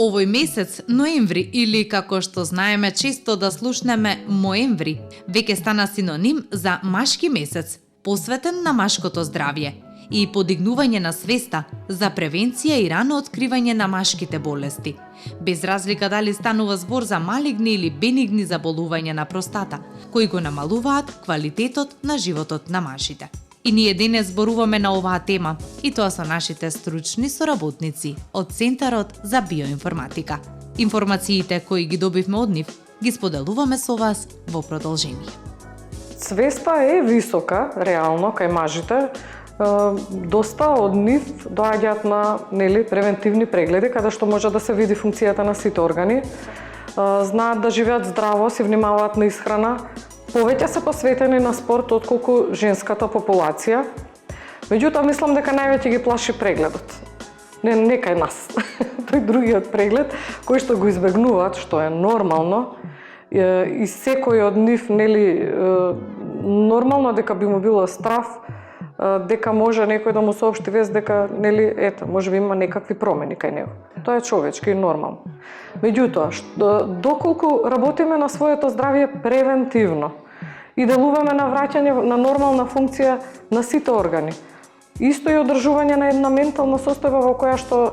Овој месец, ноември, или како што знаеме често да слушнеме моември, веќе стана синоним за машки месец, посветен на машкото здравје и подигнување на свеста за превенција и рано откривање на машките болести, без разлика дали станува збор за малигни или бенигни заболувања на простата, кои го намалуваат квалитетот на животот на машите. И ние денес зборуваме на оваа тема, и тоа со нашите стручни соработници од Центарот за биоинформатика. Информациите кои ги добивме од нив, ги споделуваме со вас во продолжение. Свеста е висока, реално, кај мажите. Доста од нив доаѓаат на превентивни прегледи, каде што може да се види функцијата на сите органи. Знаат да живеат здраво, се внимаваат на исхрана, повеќе се посветени на спорт отколку женската популација. Меѓутоа, мислам дека највеќе ги плаши прегледот. Не кај нас. Тој другиот преглед, кој што го избегнуваат, што е нормално, и секој од нив, нормално дека би му било страв, дека може некој да му соопшти вест дека, може би има некакви промени кај него. Тоа е човечки и нормално. Меѓутоа, доколку работиме на своето здравје превентивно и делуваме на враќање на нормална функција на сите органи, исто и одржување на една ментална состојба во која што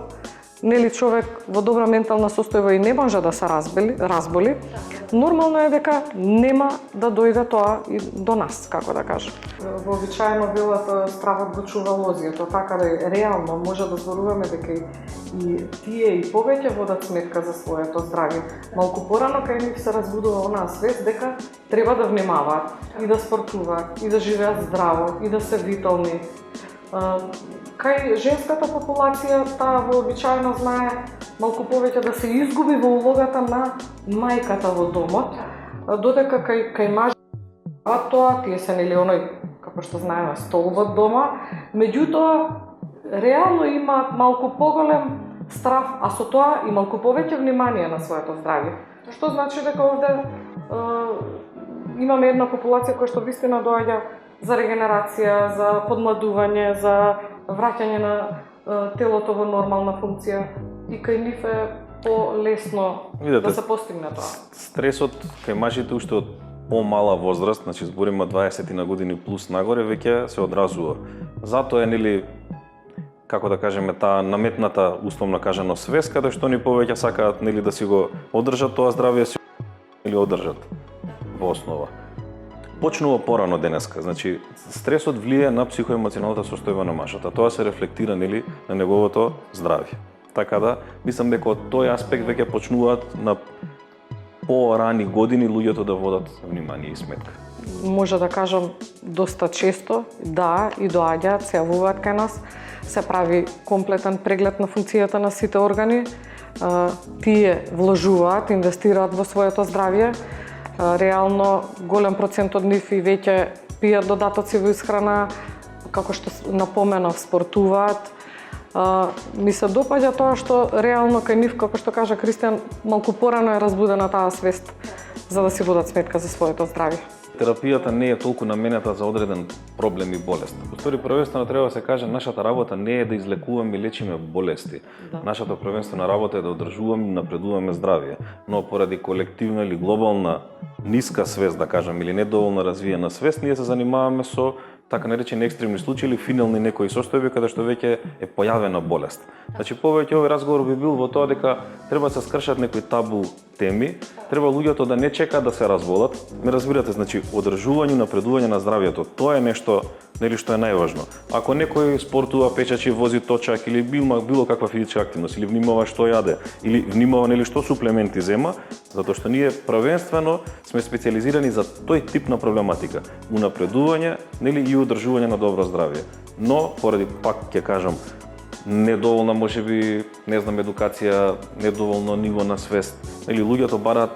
човек во добра ментална состојба и не може да се разболи, нормално е дека нема да дојде тоа и до нас, како да кажем. Вообичаено било стравот го чува лозијето, така да реално може да зборуваме дека и тие и повеќе водат сметка за своето здравје. Малку порано кај нив се разбудува онаа свест дека треба да внимаваат и да спортуваат, и да живеат здраво, и да се витални. Кај женската популација, таа вообичаено знае малку повеќе да се изгуби во улогата на мајката во домот, додека кај мажи тоа, тие се оној, како што знаеме, столбот дома, меѓутоа, реално има малку поголем страв, а со тоа и малку повеќе внимание на своето здравје. Што значи дека овде имаме една популација која што вистина доаѓа за регенерација, за подмладување, за враќање на телото во нормална функција, и кај нив е полесно да се постигне тоа. Стресот кај мажите уште од помала возраст, значи збориме 20 на години плюс нагоре, веќе се одразува. Затоа е како да кажеме, таа наметната, условно кажано, свест, каде што ни повеќе сакаат да си го одржат тоа здравје или одржат во основа. Почнува порано денеска, значи стресот влие на психоемоционалната состојба на мажот, тоа се рефлектира на неговото здравје. Така да, мислам дека од тој аспект веќе почнуваат на порани години луѓето да водат внимание и сметка. Може да кажам доста често, да, и доаѓаат, се јавуваат кај нас, се прави комплетен преглед на функцијата на сите органи, тие вложуваат, инвестираат во своето здравје. Реално голем процент од нив и веќе пијат додатоци во исхрана, како што напоменав, спортуваат. Ми се допаѓа тоа што реално кај нив, како што кажа Кристијан, малку порано е разбудена таа свест за да си водат сметка за своето здравје. Терапијата не е толку наменета за одреден проблем и болест. Повтори, првенствено треба да се каже, нашата работа не е да излекуваме и лечиме болести. Да. Нашата првенствена работа е да одржуваме и напредуваме здравје. Но поради колективна или глобална ниска свест, да кажам, или недоволно развиена свест, ние се занимаваме со така наречени екстремни случаи или финални некои состојби каде што веќе е појавена болест. Значи повеќе овој разговор би бил во тоа дека треба да се скршат некои табу теми, треба луѓето да не чекаат да се разболат. Ме разбирате, значи одржување и напредување на здравјето, тоа е нешто што е најважно. Ако некој спортува, печачи, вози точак или било каква физичка активност, или внимава што јаде, или внимава што суплементи зема, затоа што ние првенствено сме специјализирани за тој тип на проблематика, унапредување и одржување на добро здравје. Но поради, пак ќе кажам, недоволна можеби, едукација, недоволно ниво на свест, луѓето бараат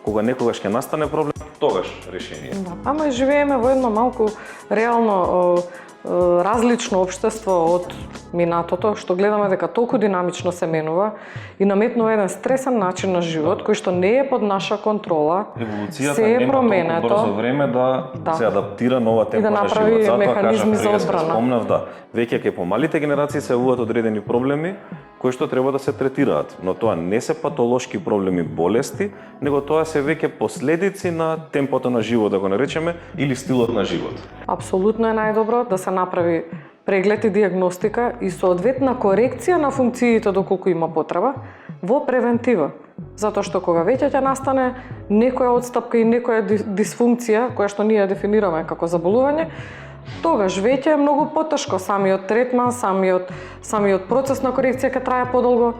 кога некогаш ќе настане проблем, тогаш решение. Да. Ама и живееме во едно малку реално различно општество од минатото, што гледаме дека толку динамично се менува и наметнува еден стресен начин на живот кој што не е под наша контрола. Еволуцијата нема толку брзо време да се адаптира на ова темпо на живот. Затоа механизми за одбрана. Спомнав, веќе кај помалите генерации се јавуваат одредени проблеми, кои што треба да се третираат, но тоа не се патолошки проблеми, болести, него тоа се веќе последици на темпото на живот, да го наречеме, или стилот на живот. Апсолутно е најдобро да се направи преглед и диагностика и соодветна корекција на функциите доколку има потреба во превентива. Затоа што кога веќе ќе настане некоја отстапка и некоја дисфункција, која што ние дефинираме како заболување, тогаш веќе е многу потешко. Самиот третман, самиот процес на корекција ќе трае подолго.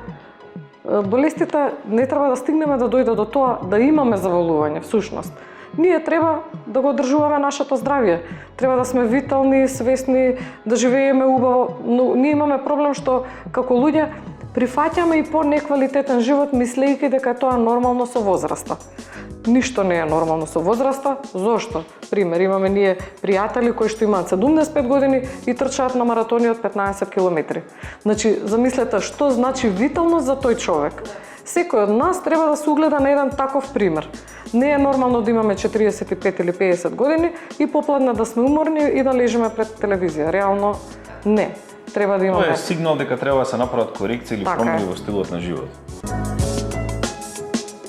Болестите не треба да стигнеме да дојде до тоа да имаме заболување, всушност. Ние треба да го одржуваме нашето здравје. Треба да сме витални, свесни, да живееме убаво, но ние имаме проблем што како луѓе прифаќаме и по-неквалитетен живот мислејќи дека тоа е нормално со возраста. Ништо не е нормално со возраста. Зошто? Пример, имаме ние пријатели кои што имаат 75 години и трчаат на маратони од 15 километри. Значи, замислете што значи виталност за тој човек. Секој од нас треба да се угледа на еден таков пример. Не е нормално да имаме 45 или 50 години и попладне да сме уморни и да лежиме пред телевизија. Реално не. Треба да имаме... Тоа е сигнал дека треба да се направат корекции или Така промени е. во стилот на живот.